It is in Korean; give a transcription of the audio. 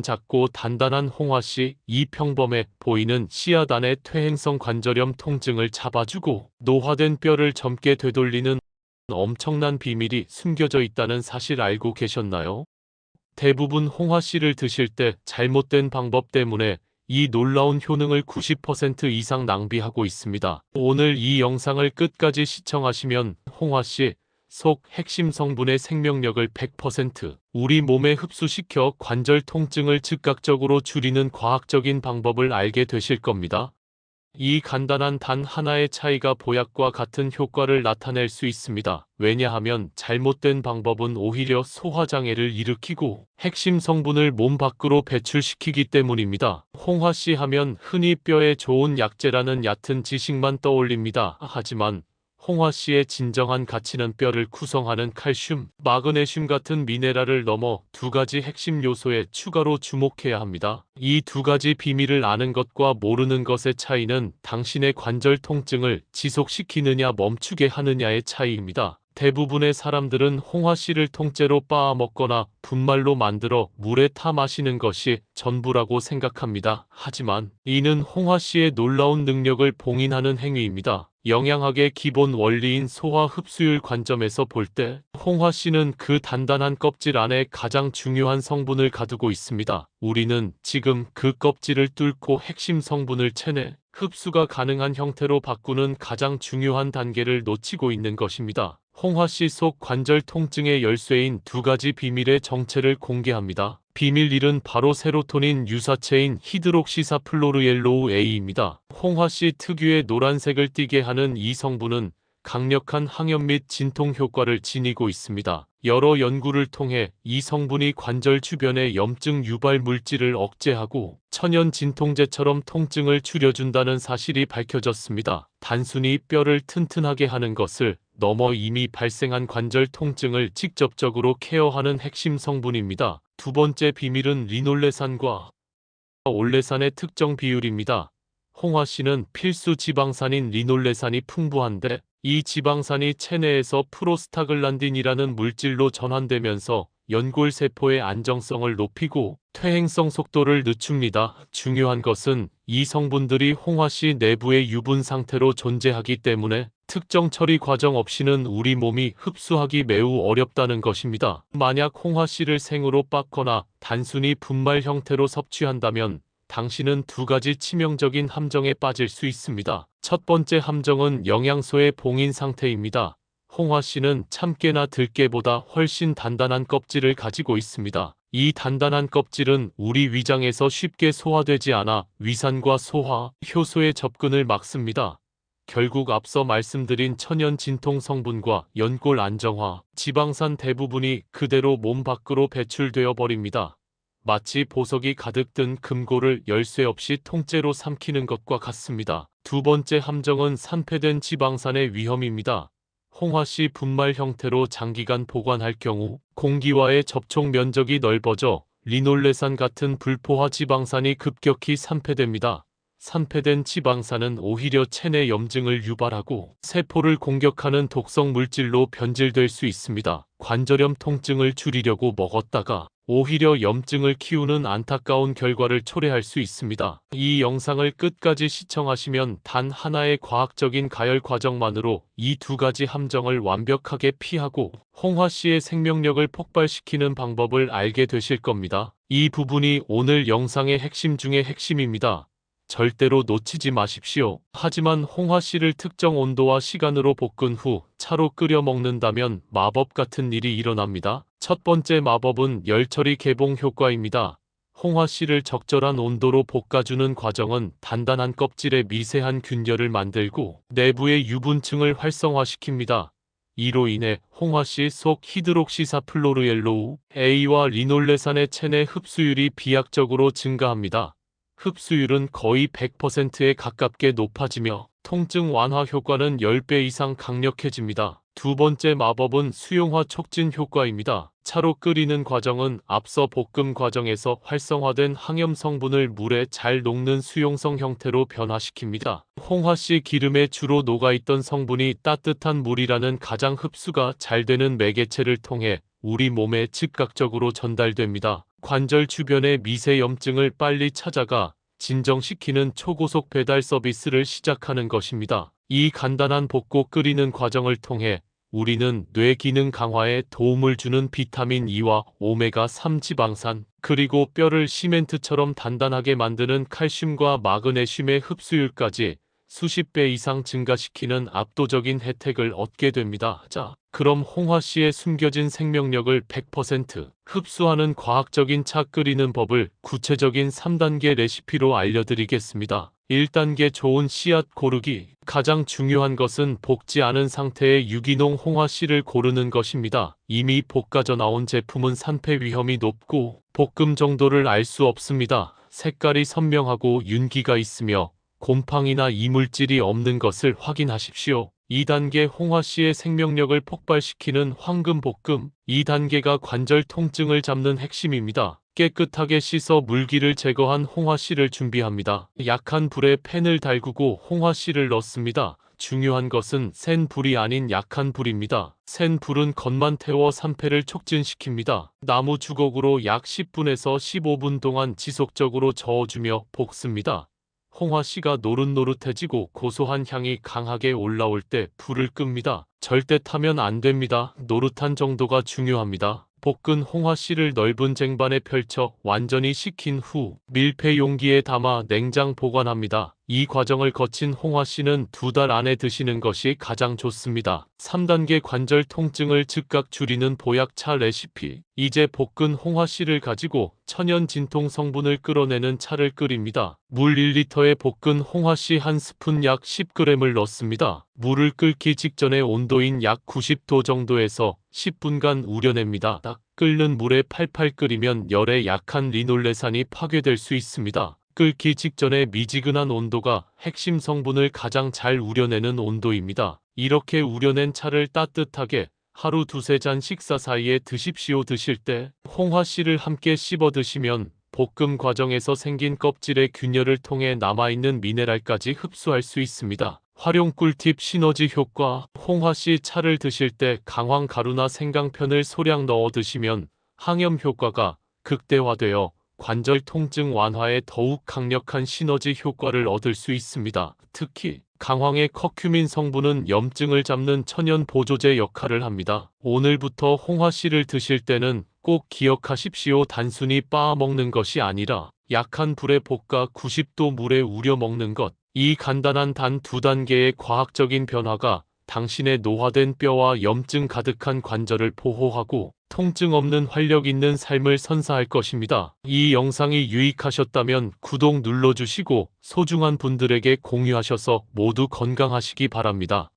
작고 단단한 홍화씨, 이 평범해 보이는 씨앗 안의 퇴행성 관절염 통증을 잡아주고 노화된 뼈를 젊게 되돌리는 엄청난 비밀이 숨겨져 있다는 사실 알고 계셨나요? 대부분 홍화씨를 드실 때 잘못된 방법 때문에 이 놀라운 효능을 90% 이상 낭비하고 있습니다. 오늘 이 영상을 끝까지 시청하시면 홍화씨 속 핵심 성분의 생명력을 100% 우리 몸에 흡수시켜 관절 통증을 즉각적으로 줄이는 과학적인 방법을 알게 되실 겁니다. 이 간단한 단 하나의 차이가 보약과 같은 효과를 나타낼 수 있습니다. 왜냐하면 잘못된 방법은 오히려 소화장애를 일으키고 핵심 성분을 몸 밖으로 배출시키기 때문입니다. 홍화씨 하면 흔히 뼈에 좋은 약재라는 얕은 지식만 떠올립니다. 하지만 홍화씨의 진정한 가치는 뼈를 구성하는 칼슘, 마그네슘 같은 미네랄을 넘어 두 가지 핵심 요소에 추가로 주목해야 합니다. 이 두 가지 비밀을 아는 것과 모르는 것의 차이는 당신의 관절 통증을 지속시키느냐 멈추게 하느냐의 차이입니다. 대부분의 사람들은 홍화씨를 통째로 빻아 먹거나 분말로 만들어 물에 타 마시는 것이 전부라고 생각합니다. 하지만 이는 홍화씨의 놀라운 능력을 봉인하는 행위입니다. 영양학의 기본 원리인 소화 흡수율 관점에서 볼 때 홍화씨는 그 단단한 껍질 안에 가장 중요한 성분을 가두고 있습니다. 우리는 지금 그 껍질을 뚫고 핵심 성분을 체내 흡수가 가능한 형태로 바꾸는 가장 중요한 단계를 놓치고 있는 것입니다. 홍화씨 속 관절 통증의 열쇠인 두 가지 비밀의 정체를 공개합니다. 비밀 1은 바로 세로토닌 유사체인 히드록시사플로르옐로우 A입니다. 홍화씨 특유의 노란색을 띠게 하는 이 성분은 강력한 항염 및 진통 효과를 지니고 있습니다. 여러 연구를 통해 이 성분이 관절 주변의 염증 유발 물질을 억제하고 천연 진통제처럼 통증을 줄여준다는 사실이 밝혀졌습니다. 단순히 뼈를 튼튼하게 하는 것을 넘어 이미 발생한 관절 통증을 직접적으로 케어하는 핵심 성분입니다. 두 번째 비밀은 리놀레산과 올레산의 특정 비율입니다. 홍화씨는 필수 지방산인 리놀레산이 풍부한데 이 지방산이 체내에서 프로스타글란딘이라는 물질로 전환되면서 연골세포의 안정성을 높이고 퇴행성 속도를 늦춥니다. 중요한 것은 이 성분들이 홍화씨 내부의 유분 상태로 존재하기 때문에 특정 처리 과정 없이는 우리 몸이 흡수하기 매우 어렵다는 것입니다. 만약 홍화씨를 생으로 빻거나 단순히 분말 형태로 섭취한다면 당신은 두 가지 치명적인 함정에 빠질 수 있습니다. 첫 번째 함정은 영양소의 봉인 상태입니다. 홍화씨는 참깨나 들깨보다 훨씬 단단한 껍질을 가지고 있습니다. 이 단단한 껍질은 우리 위장에서 쉽게 소화되지 않아 위산과 소화, 효소의 접근을 막습니다. 결국 앞서 말씀드린 천연 진통 성분과 연골 안정화, 지방산 대부분이 그대로 몸 밖으로 배출되어 버립니다. 마치 보석이 가득 든 금고를 열쇠 없이 통째로 삼키는 것과 같습니다. 두 번째 함정은 산패된 지방산의 위험입니다. 홍화씨 분말 형태로 장기간 보관할 경우 공기와의 접촉 면적이 넓어져 리놀레산 같은 불포화 지방산이 급격히 산패됩니다. 산패된 지방산은 오히려 체내 염증을 유발하고 세포를 공격하는 독성 물질로 변질될 수 있습니다. 관절염 통증을 줄이려고 먹었다가 오히려 염증을 키우는 안타까운 결과를 초래할 수 있습니다. 이 영상을 끝까지 시청하시면 단 하나의 과학적인 가열 과정만으로 이 두 가지 함정을 완벽하게 피하고 홍화씨의 생명력을 폭발시키는 방법을 알게 되실 겁니다. 이 부분이 오늘 영상의 핵심 중의 핵심입니다. 절대로 놓치지 마십시오. 하지만 홍화씨를 특정 온도와 시간으로 볶은 후 차로 끓여 먹는다면 마법 같은 일이 일어납니다. 첫 번째 마법은 열처리 개봉 효과입니다. 홍화씨를 적절한 온도로 볶아주는 과정은 단단한 껍질에 미세한 균열을 만들고 내부의 유분층을 활성화시킵니다. 이로 인해 홍화씨 속 히드록시사플로르옐로우 A와 리놀레산의 체내 흡수율이 비약적으로 증가합니다. 흡수율은 거의 100%에 가깝게 높아지며 통증 완화 효과는 10배 이상 강력해집니다. 두 번째 마법은 수용화 촉진 효과입니다. 차로 끓이는 과정은 앞서 볶음 과정에서 활성화된 항염 성분을 물에 잘 녹는 수용성 형태로 변화시킵니다. 홍화씨 기름에 주로 녹아있던 성분이 따뜻한 물이라는 가장 흡수가 잘 되는 매개체를 통해 우리 몸에 즉각적으로 전달됩니다. 관절 주변의 미세 염증을 빨리 찾아가 진정시키는 초고속 배달 서비스를 시작하는 것입니다. 이 간단한 볶고 끓이는 과정을 통해 우리는 뇌 기능 강화에 도움을 주는 비타민 E와 오메가3 지방산, 그리고 뼈를 시멘트처럼 단단하게 만드는 칼슘과 마그네슘의 흡수율까지 수십 배 이상 증가시키는 압도적인 혜택을 얻게 됩니다. 자, 그럼 홍화씨의 숨겨진 생명력을 100% 흡수하는 과학적인 차 끓이는 법을 구체적인 3단계 레시피로 알려드리겠습니다. 1단계 좋은 씨앗 고르기. 가장 중요한 것은 볶지 않은 상태의 유기농 홍화씨를 고르는 것입니다. 이미 볶아져 나온 제품은 산패 위험이 높고 볶음 정도를 알 수 없습니다. 색깔이 선명하고 윤기가 있으며 곰팡이나 이물질이 없는 것을 확인하십시오. 2단계 홍화씨의 생명력을 폭발시키는 황금볶음. 2단계가 관절 통증을 잡는 핵심입니다. 깨끗하게 씻어 물기를 제거한 홍화씨를 준비합니다. 약한 불에 팬을 달구고 홍화씨를 넣습니다. 중요한 것은 센 불이 아닌 약한 불입니다. 센 불은 겉만 태워 산패를 촉진시킵니다. 나무 주걱으로 약 10분에서 15분 동안 지속적으로 저어주며 볶습니다. 홍화씨가 노릇노릇해지고 고소한 향이 강하게 올라올 때 불을 끕니다. 절대 타면 안 됩니다. 노릇한 정도가 중요합니다. 볶은 홍화씨를 넓은 쟁반에 펼쳐 완전히 식힌 후 밀폐 용기에 담아 냉장 보관합니다. 이 과정을 거친 홍화씨는 2달 안에 드시는 것이 가장 좋습니다. 3단계 관절 통증을 즉각 줄이는 보약차 레시피. 이제 볶은 홍화씨를 가지고 천연 진통 성분을 끌어내는 차를 끓입니다. 물 1리터에 볶은 홍화씨 1스푼 약 10g을 넣습니다. 물을 끓기 직전에 온도인 약 90도 정도에서 10분간 우려냅니다. 딱 끓는 물에 팔팔 끓이면 열에 약한 리놀레산이 파괴될 수 있습니다. 끓기 직전에 미지근한 온도가 핵심 성분을 가장 잘 우려내는 온도입니다. 이렇게 우려낸 차를 따뜻하게 하루 2~3잔 식사 사이에 드십시오. 드실 때 홍화씨를 함께 씹어 드시면 볶음 과정에서 생긴 껍질의 균열을 통해 남아있는 미네랄까지 흡수할 수 있습니다. 활용 꿀팁 시너지 효과. 홍화씨 차를 드실 때 강황 가루나 생강편을 소량 넣어 드시면 항염 효과가 극대화되어 관절 통증 완화에 더욱 강력한 시너지 효과를 얻을 수 있습니다. 특히 강황의 커큐민 성분은 염증을 잡는 천연 보조제 역할을 합니다. 오늘부터 홍화씨를 드실 때는 꼭 기억하십시오. 단순히 빻아 먹는 것이 아니라 약한 불에 볶아 90도 물에 우려 먹는 것. 이 간단한 단 2단계의 과학적인 변화가 당신의 노화된 뼈와 염증 가득한 관절을 보호하고 통증 없는 활력 있는 삶을 선사할 것입니다. 이 영상이 유익하셨다면 구독 눌러주시고 소중한 분들에게 공유하셔서 모두 건강하시기 바랍니다.